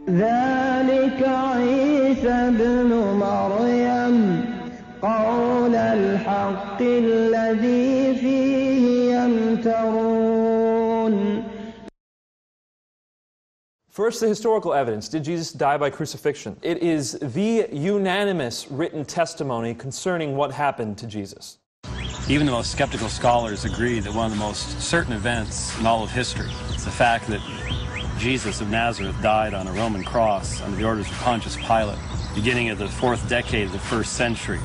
ذلك عيسى ابن مريم قول الحق الذي فيه يمترون. First, the historical evidence. Did Jesus die by crucifixion? It is the unanimous written testimony concerning what happened to Jesus. Even the most skeptical scholars agree that one of the most certain events in all of history is the fact that Jesus of Nazareth died on a Roman cross under the orders of Pontius Pilate, beginning of the 4th decade of the 1st century.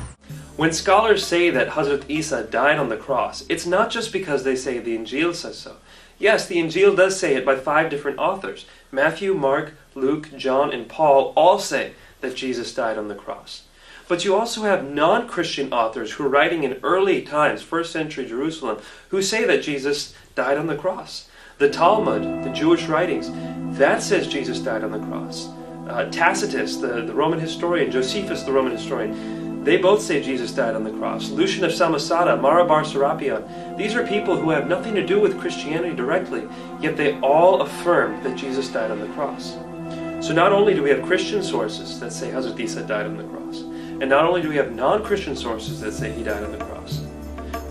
When scholars say that Hazrat Isa died on the cross, it's not just because they say the Injil says so. Yes, the Injil does say it by 5 different authors. Matthew, Mark, Luke, John, and Paul all say that Jesus died on the cross. But you also have non-Christian authors who are writing in early times, 1st century Jerusalem, who say that Jesus died on the cross. The Talmud, the Jewish writings, that says Jesus died on the cross. Tacitus, the Roman historian, Josephus, the Roman historian, they both say Jesus died on the cross. Lucian of Samosata, Mara bar Serapion, these are people who have nothing to do with Christianity directly, yet they all affirm that Jesus died on the cross. So not only do we have Christian sources that say Hazrat Isa died on the cross, and not only do we have non-Christian sources that say he died on the cross,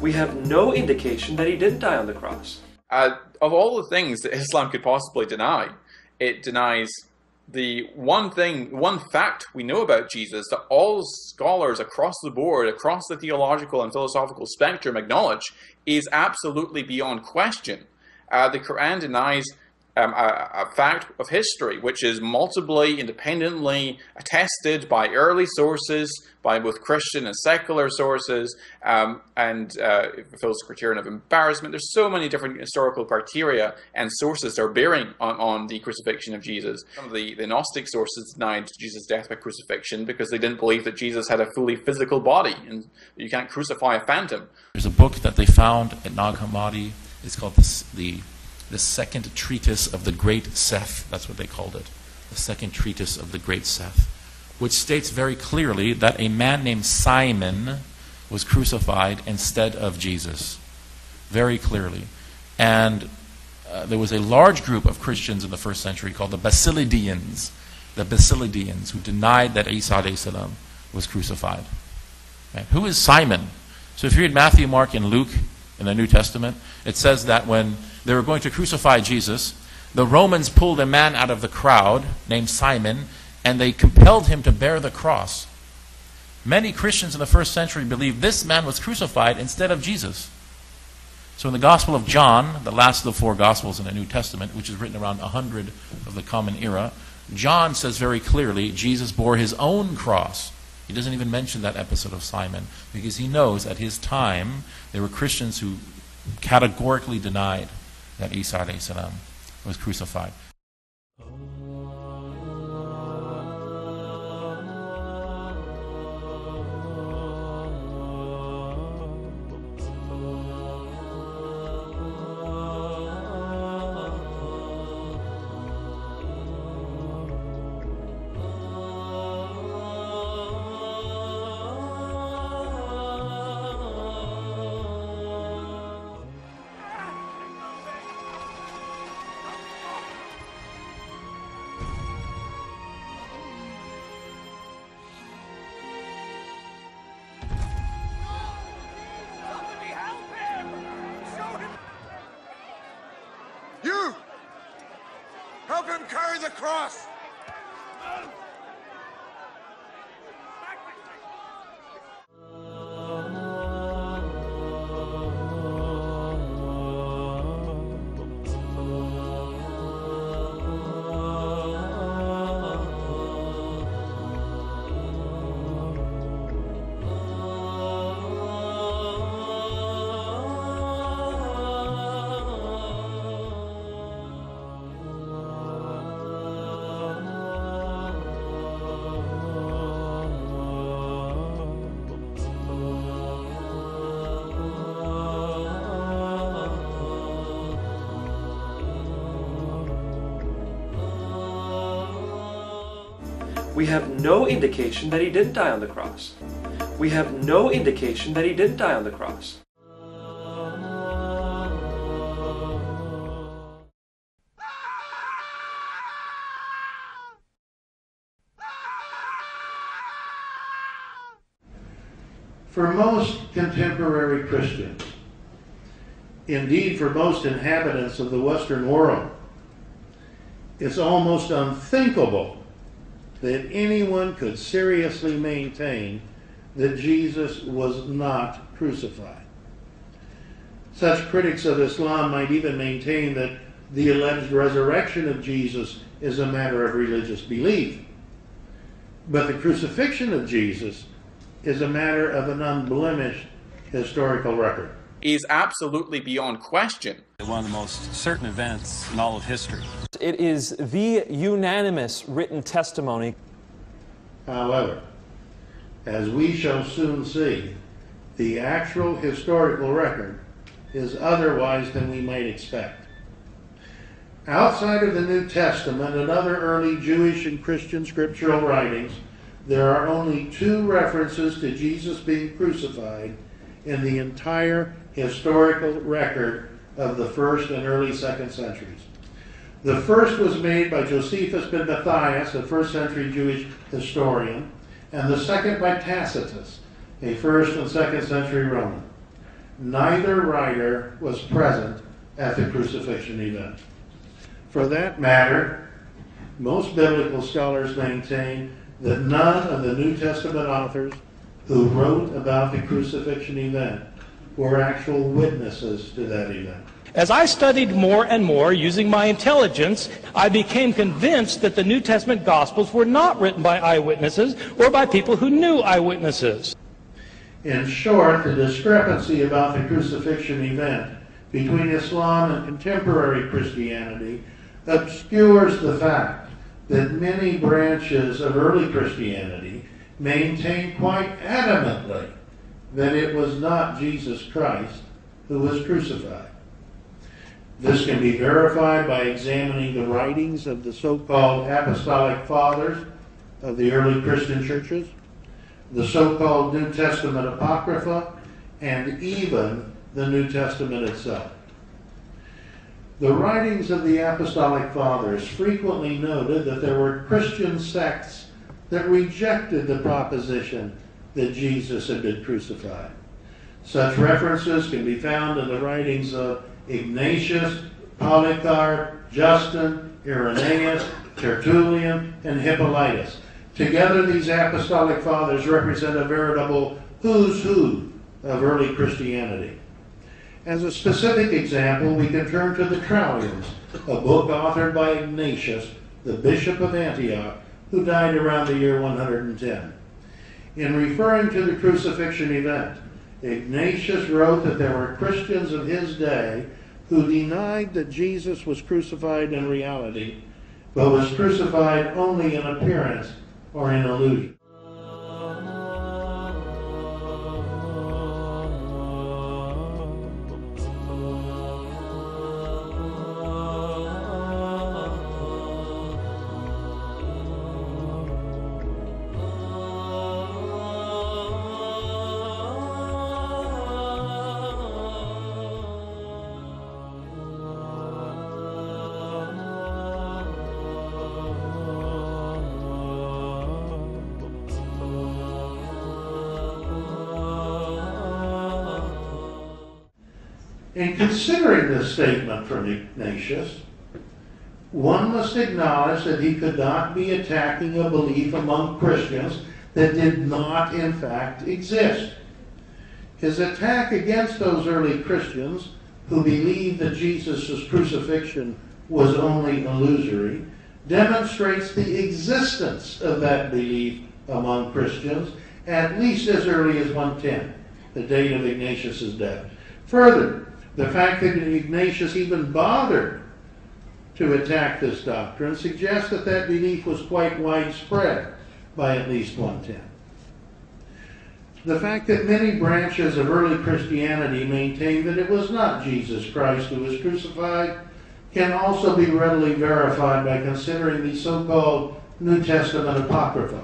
we have no indication that he didn't die on the cross. Of all the things that Islam could possibly deny, it denies the one fact we know about Jesus that all scholars across the board, across the theological and philosophical spectrum acknowledge is absolutely beyond question. The Quran denies a fact of history, which is multiply independently attested by early sources, by both Christian and secular sources, and fulfills the criterion of embarrassment. There's so many different historical criteria and sources that are bearing on the crucifixion of Jesus. Some of the Gnostic sources denied Jesus' death by crucifixion because they didn't believe that Jesus had a fully physical body, and you can't crucify a phantom. There's a book that they found at Nag Hammadi. It's called the second treatise of the Great Seth, that's what they called it, the second treatise of the Great Seth, which states very clearly that a man named Simon was crucified instead of Jesus, very clearly. And there was a large group of Christians in the 1st century called the Basilidians, who denied that Isa alayhi salam was crucified. Okay. Who is Simon? So if you read Matthew, Mark, and Luke in the New Testament, it says that when they were going to crucify Jesus, the Romans pulled a man out of the crowd named Simon, and they compelled him to bear the cross. Many Christians in the 1st century believed this man was crucified instead of Jesus. So in the Gospel of John, the last of the 4 Gospels in the New Testament, which is written around 100 of the Common Era, John says very clearly Jesus bore his own cross. He doesn't even mention that episode of Simon, because he knows at his time there were Christians who categorically denied that Isa alayhi salam was crucified. You! Help him carry the cross! We have no indication that he didn't die on the cross. We have no indication that he didn't die on the cross. For most contemporary Christians, indeed for most inhabitants of the Western world, it's almost unthinkable that anyone could seriously maintain that Jesus was not crucified. Such critics of Islam might even maintain that the alleged resurrection of Jesus is a matter of religious belief. But the crucifixion of Jesus is a matter of an unblemished historical record. Is absolutely beyond question. One of the most certain events in all of history. It is the unanimous written testimony. However, as we shall soon see, the actual historical record is otherwise than we might expect. Outside of the New Testament and other early Jewish and Christian scriptural writings, there are only 2 references to Jesus being crucified in the entire historical record of the 1st and early 2nd centuries. The first was made by Josephus ben Matthias, a 1st century Jewish historian, and the second by Tacitus, a 1st and 2nd century Roman. Neither writer was present at the crucifixion event. For that matter, most biblical scholars maintain that none of the New Testament authors who wrote about the crucifixion event were actual witnesses to that event. As I studied more and more using my intelligence, I became convinced that the New Testament Gospels were not written by eyewitnesses or by people who knew eyewitnesses. In short, the discrepancy about the crucifixion event between Islam and contemporary Christianity obscures the fact that many branches of early Christianity maintain quite adamantly that it was not Jesus Christ who was crucified. This can be verified by examining the writings of the so-called Apostolic Fathers of the early Christian churches, the so-called New Testament Apocrypha, and even the New Testament itself. The writings of the Apostolic Fathers frequently noted that there were Christian sects that rejected the proposition that Jesus had been crucified. Such references can be found in the writings of Ignatius, Polycarp, Justin, Irenaeus, Tertullian, and Hippolytus. Together, these Apostolic Fathers represent a veritable who's who of early Christianity. As a specific example, we can turn to the Trallians, a book authored by Ignatius, the Bishop of Antioch, who died around the year 110. In referring to the crucifixion event, Ignatius wrote that there were Christians of his day who denied that Jesus was crucified in reality, but was crucified only in appearance or in illusion. In considering this statement from Ignatius, one must acknowledge that he could not be attacking a belief among Christians that did not, in fact, exist. His attack against those early Christians who believed that Jesus' crucifixion was only illusory demonstrates the existence of that belief among Christians at least as early as 110, the date of Ignatius' death. Further, the fact that Ignatius even bothered to attack this doctrine suggests that that belief was quite widespread by at least 110. The fact that many branches of early Christianity maintain that it was not Jesus Christ who was crucified can also be readily verified by considering the so-called New Testament Apocrypha.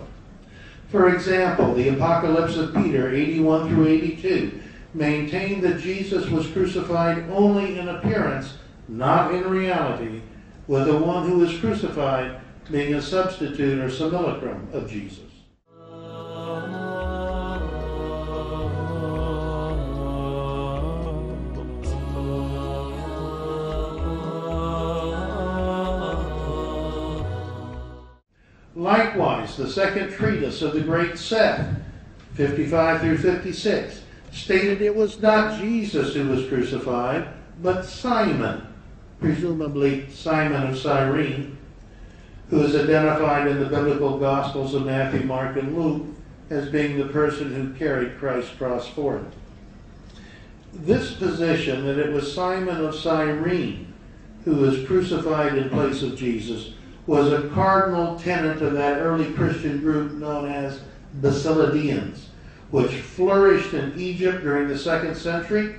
For example, the Apocalypse of Peter 81 through 82 maintained that Jesus was crucified only in appearance, not in reality, with the one who was crucified being a substitute or simulacrum of Jesus. Likewise, the second treatise of the great Seth, 55 through 56, stated it was not Jesus who was crucified, but Simon, presumably Simon of Cyrene, who is identified in the biblical Gospels of Matthew, Mark, and Luke as being the person who carried Christ's cross forth. This position that it was Simon of Cyrene who was crucified in place of Jesus was a cardinal tenet of that early Christian group known as Basilidians, which flourished in Egypt during the 2nd century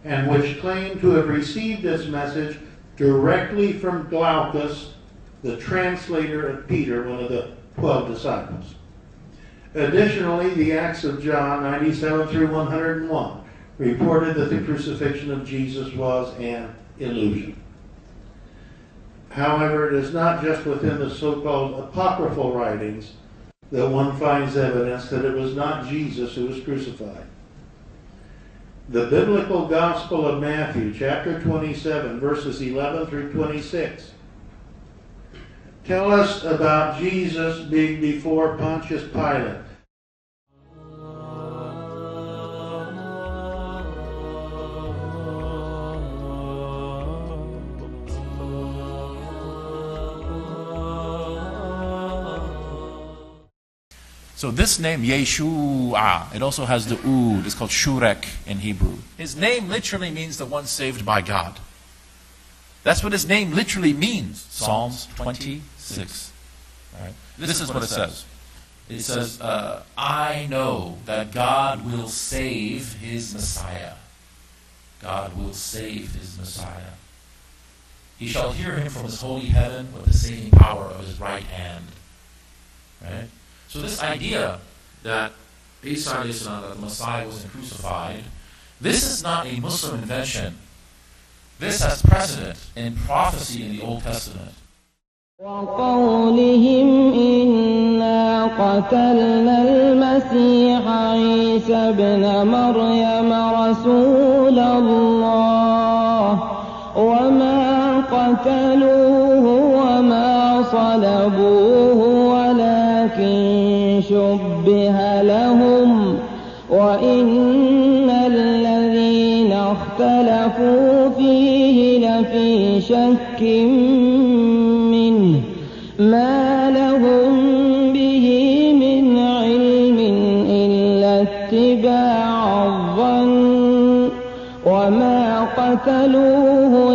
and which claimed to have received its message directly from Glaucus, the translator of Peter, one of the 12 disciples. Additionally, the Acts of John 97 through 101 reported that the crucifixion of Jesus was an illusion. However, it is not just within the so-called apocryphal writings that one finds evidence that it was not Jesus who was crucified. The biblical Gospel of Matthew, chapter 27, verses 11 through 26, tell us about Jesus being before Pontius Pilate. So this name, Yeshua, it also has the ood. It's called Shurek in Hebrew. His name literally means the one saved by God. That's what his name literally means. Psalms 26. Right? This is what it says. It says, I know that God will save his Messiah. God will save his Messiah. He shall hear him from his holy heaven with the saving power of his right hand. Right? So this idea that Isa, that the Messiah wasn't crucified, this is not a Muslim invention. This has precedent in prophecy in the Old Testament. وقولهم إنا قتلنا المسيح عيسى ابن مريم رسول الله وما قتلوه وما صلبوه ولكن شبه لهم وإن الذين اختلفوا فيه لفي شك منه ما لهم به من علم إلا اتباع الظن وما قتلوه